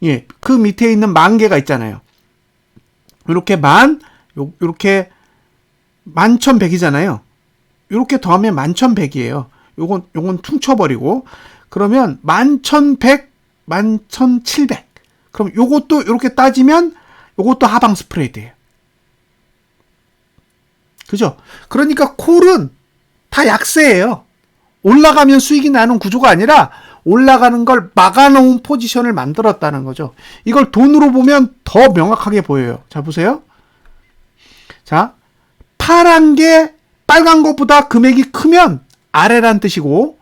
예, 그 밑에 있는 10,000개가 있잖아요. 요렇게 요렇게 11,100이잖아요. 요렇게 더하면 11,100이에요. 요건 퉁쳐버리고, 그러면 11,100, 11,700. 그럼 요것도 이렇게 따지면 요것도 하방 스프레드예요. 그죠? 그러니까 콜은 다 약세예요. 올라가면 수익이 나는 구조가 아니라 올라가는 걸 막아놓은 포지션을 만들었다는 거죠. 이걸 돈으로 보면 더 명확하게 보여요. 자, 보세요. 자, 파란 게 빨간 것보다 금액이 크면 아래란 뜻이고,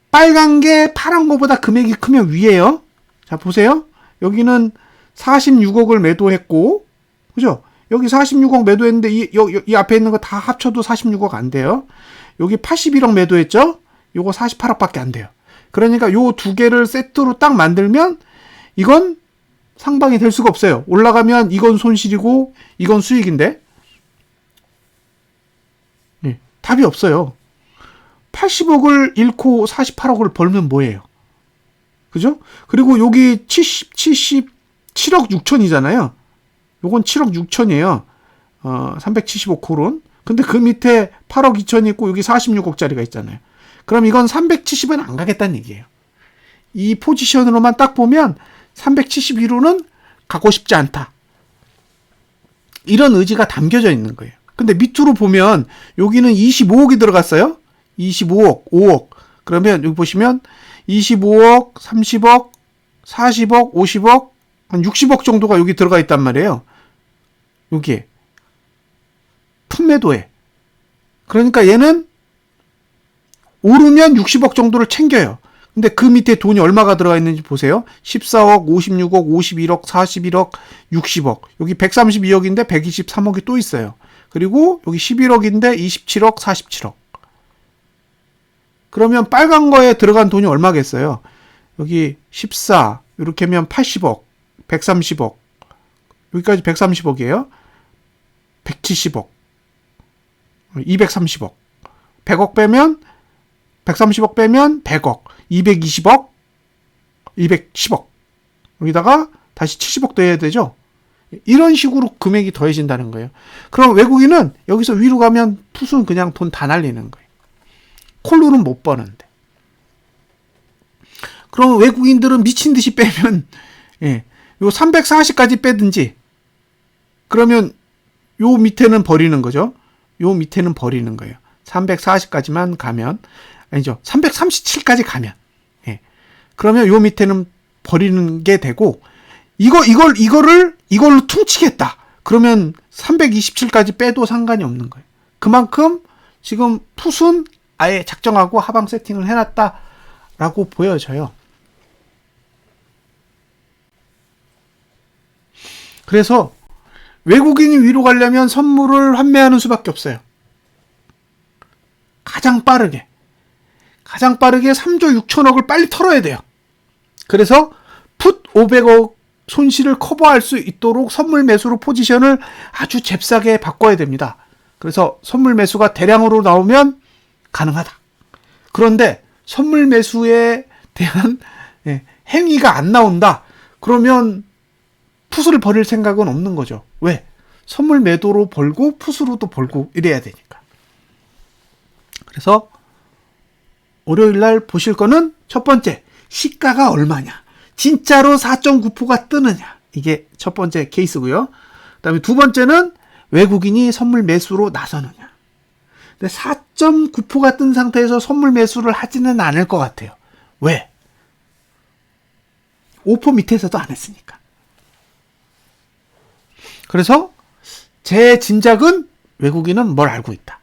빨간 게 파란 것보다 금액이 크면 위에요. 자, 보세요. 여기는 46억을 매도했고, 그죠? 여기 46억 매도했는데 이 앞에 있는 거 다 합쳐도 46억 안 돼요. 여기 81억 매도했죠? 요거 48억밖에 안 돼요. 그러니까 요 두 개를 세트로 딱 만들면 이건 상방이 될 수가 없어요. 올라가면 이건 손실이고 이건 수익인데, 네, 답이 없어요. 80억을 잃고 48억을 벌면 뭐예요? 그죠? 그리고 여기 7억 6천이잖아요. 요건 7억 6천이에요. 375콜은. 근데 그 밑에 8억 2천이 있고 여기 46억짜리가 있잖아요. 그럼 이건 370은 안 가겠다는 얘기예요. 이 포지션으로만 딱 보면 371호는 가고 싶지 않다. 이런 의지가 담겨져 있는 거예요. 근데 밑으로 보면 여기는 25억이 들어갔어요. 25억, 5억. 그러면 여기 보시면 25억, 30억, 40억, 50억, 한 60억 정도가 여기 들어가 있단 말이에요. 여기에. 풋매도에. 그러니까 얘는 오르면 60억 정도를 챙겨요. 근데 그 밑에 돈이 얼마가 들어가 있는지 보세요. 14억, 56억, 51억, 41억, 60억. 여기 132억인데 123억이 또 있어요. 그리고 여기 11억인데 27억, 47억. 그러면 빨간 거에 들어간 돈이 얼마겠어요? 여기 14, 이렇게 하면 80억, 130억. 여기까지 130억이에요. 170억, 230억. 100억 빼면 130억 빼면 100억, 220억, 210억. 여기다가 다시 70억 더해야 되죠. 이런 식으로 금액이 더해진다는 거예요. 그럼 외국인은 여기서 위로 가면 풋은 그냥 돈 다 날리는 거예요. 콜로는 못 버는데. 그럼 외국인들은 미친 듯이 빼면, 예, 요 340까지 빼든지, 그러면 요 밑에는 버리는 거죠. 요 밑에는 버리는 거예요. 340까지만 가면, 아니죠. 337까지 가면, 예. 그러면 요 밑에는 버리는 게 되고, 이걸로 퉁치겠다. 그러면 327까지 빼도 상관이 없는 거예요. 그만큼 지금 풋은 아예 작정하고 하방 세팅을 해놨다라고 보여져요. 그래서 외국인이 위로 가려면 선물을 환매하는 수밖에 없어요. 가장 빠르게 3조 6천억을 빨리 털어야 돼요. 그래서 풋 500억 손실을 커버할 수 있도록 선물 매수로 포지션을 아주 잽싸게 바꿔야 됩니다. 그래서 선물 매수가 대량으로 나오면 가능하다. 그런데 선물 매수에 대한 행위가 안 나온다. 그러면 풋을 버릴 생각은 없는 거죠. 왜? 선물 매도로 벌고 풋으로도 벌고 이래야 되니까. 그래서 월요일 날 보실 거는 첫 번째, 시가가 얼마냐. 진짜로 4.9%가 뜨느냐. 이게 첫 번째 케이스고요. 그다음에 두 번째는 외국인이 선물 매수로 나서느냐. 근데 4.9%가 뜬 상태에서 선물 매수를 하지는 않을 것 같아요. 왜? 5% 밑에서도 안 했으니까. 그래서 제 짐작은 외국인은 뭘 알고 있다.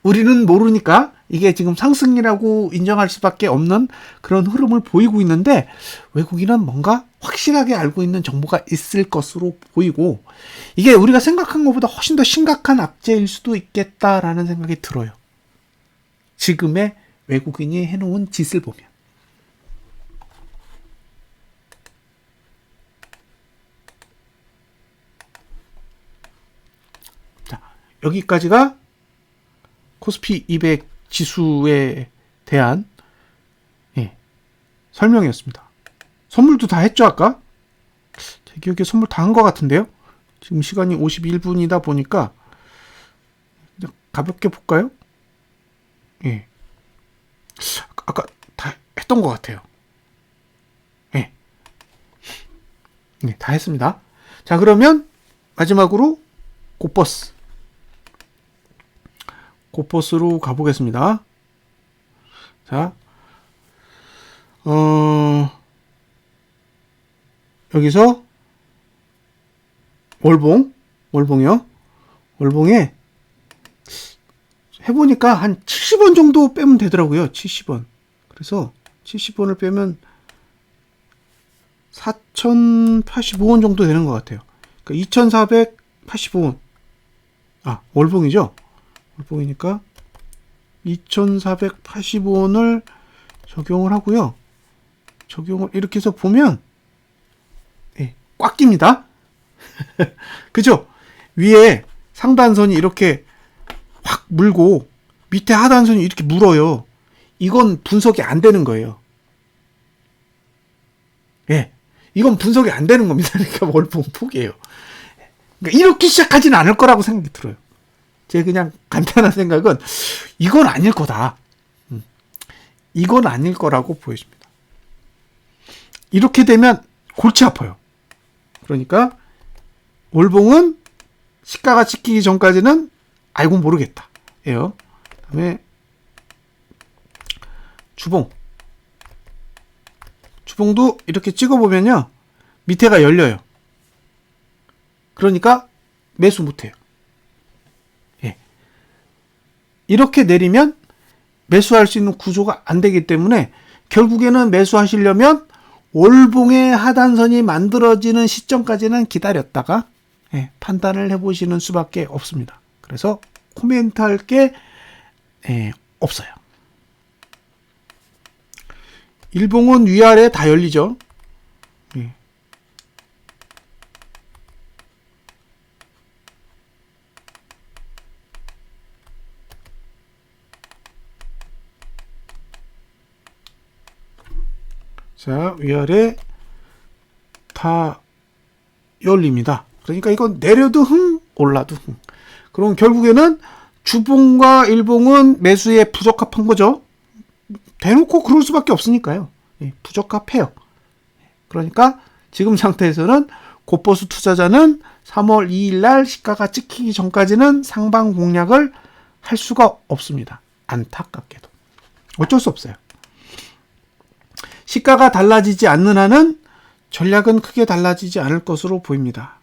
우리는 모르니까 이게 지금 상승이라고 인정할 수밖에 없는 그런 흐름을 보이고 있는데, 외국인은 뭔가 확실하게 알고 있는 정보가 있을 것으로 보이고, 이게 우리가 생각한 것보다 훨씬 더 심각한 악재일 수도 있겠다라는 생각이 들어요. 지금의 외국인이 해놓은 짓을 보면. 자, 여기까지가 코스피 200 지수에 대한 설명이었습니다. 선물도 다 했죠, 아까? 제 기억에 선물 다 한 것 같은데요? 지금 시간이 51분이다 보니까 그냥 가볍게 볼까요? 예. 아까 다 했던 것 같아요. 예. 네, 다 했습니다. 자, 그러면 마지막으로 고버스로 가보겠습니다. 자, 여기서 월봉이요. 월봉에 해보니까 한 70원 정도 빼면 되더라고요. 70원. 그래서 70원을 빼면 4,085원 정도 되는 것 같아요. 그러니까 2,485원. 월봉이죠. 월봉이니까 2,485원을 적용을 하고요. 적용을 이렇게 해서 보면 꽉 낍니다. 그죠? 위에 상단선이 이렇게 확 물고 밑에 하단선이 이렇게 물어요. 이건 분석이 안 되는 거예요. 이건 분석이 안 되는 겁니다. 그러니까 월봉 포기해요. 그러니까 이렇게 시작하지는 않을 거라고 생각이 들어요. 제 그냥 간단한 생각은 이건 아닐 거다. 이건 아닐 거라고 보여집니다. 이렇게 되면 골치 아파요. 그러니까 월봉은 시가가 찍히기 전까지는 알고 모르겠다. 예요. 그다음에 주봉도 이렇게 찍어보면요. 밑에가 열려요. 그러니까 매수 못해요. 이렇게 내리면 매수할 수 있는 구조가 안 되기 때문에 결국에는 매수하시려면 월봉의 하단선이 만들어지는 시점까지는 기다렸다가 판단을 해보시는 수밖에 없습니다. 그래서 코멘트할 게 없어요. 일봉은 위아래 다 열리죠. 자, 위아래 다 열립니다. 그러니까 이건 내려도 흥, 올라도 흥. 그럼 결국에는 주봉과 일봉은 매수에 부적합한 거죠. 대놓고 그럴 수밖에 없으니까요. 부적합해요. 그러니까 지금 상태에서는 고버스 투자자는 3월 2일 날 시가가 찍히기 전까지는 상방 공략을 할 수가 없습니다. 안타깝게도. 어쩔 수 없어요. 시가가 달라지지 않는 한은 전략은 크게 달라지지 않을 것으로 보입니다.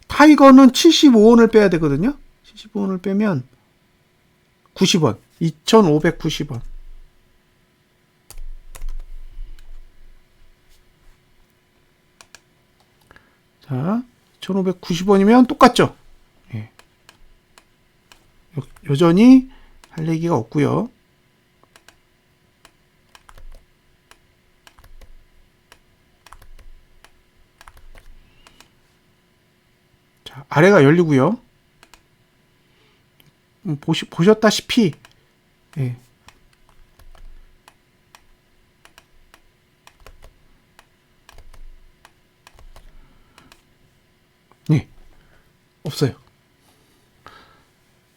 타이거는 75원을 빼야 되거든요. 75원을 빼면 90원, 2,590원. 자, 2,590원이면 똑같죠? 여전히 할 얘기가 없고요. 자, 아래가 열리고요. 보셨다시피 없어요.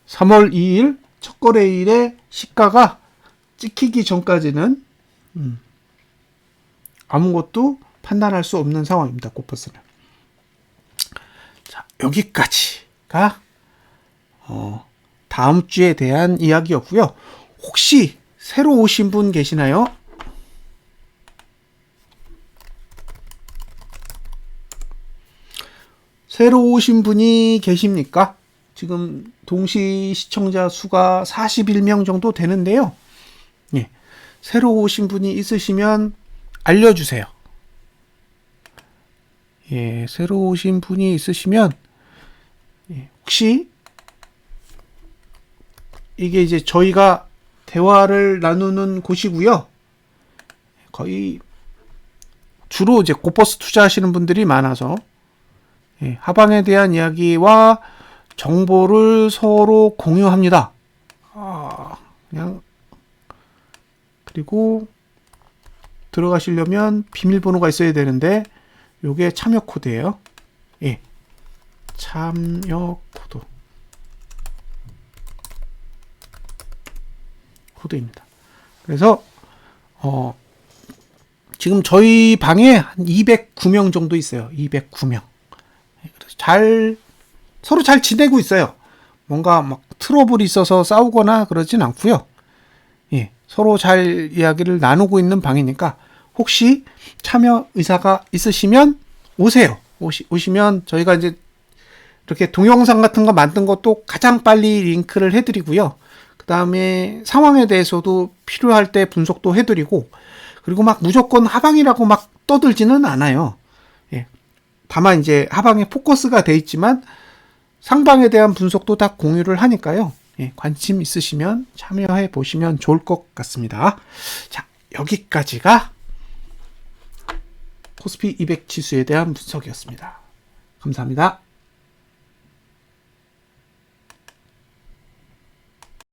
3월 2일 첫 거래일에 시가가 찍히기 전까지는 아무것도 판단할 수 없는 상황입니다. 코퍼스는. 자, 여기까지가 다음 주에 대한 이야기였고요. 혹시 새로 오신 분 계시나요? 새로 오신 분이 계십니까? 지금 동시 시청자 수가 41명 정도 되는데요. 예, 새로 오신 분이 있으시면 알려주세요. 예, 새로 오신 분이 있으시면 혹시 이게 이제 저희가 대화를 나누는 곳이고요. 거의 주로 이제 고버스 투자하시는 분들이 많아서 하방에 대한 이야기와 정보를 서로 공유합니다. 그냥 그리고 들어가시려면 비밀번호가 있어야 되는데 요게 참여 코드예요. 예, 참여 코드입니다. 그래서 지금 저희 방에 한 209명 정도 있어요. 209명. 서로 잘 지내고 있어요. 뭔가 막 트러블이 있어서 싸우거나 그러진 않고요. 예, 서로 잘 이야기를 나누고 있는 방이니까 혹시 참여 의사가 있으시면 오세요. 오시면 저희가 이제 이렇게 동영상 같은 거 만든 것도 가장 빨리 링크를 해드리고요. 그 다음에 상황에 대해서도 필요할 때 분석도 해드리고, 그리고 막 무조건 하방이라고 막 떠들지는 않아요. 예. 다만 이제 하방에 포커스가 돼 있지만 상방에 대한 분석도 다 공유를 하니까요. 예, 관심 있으시면 참여해 보시면 좋을 것 같습니다. 자, 여기까지가 코스피 200 지수에 대한 분석이었습니다. 감사합니다.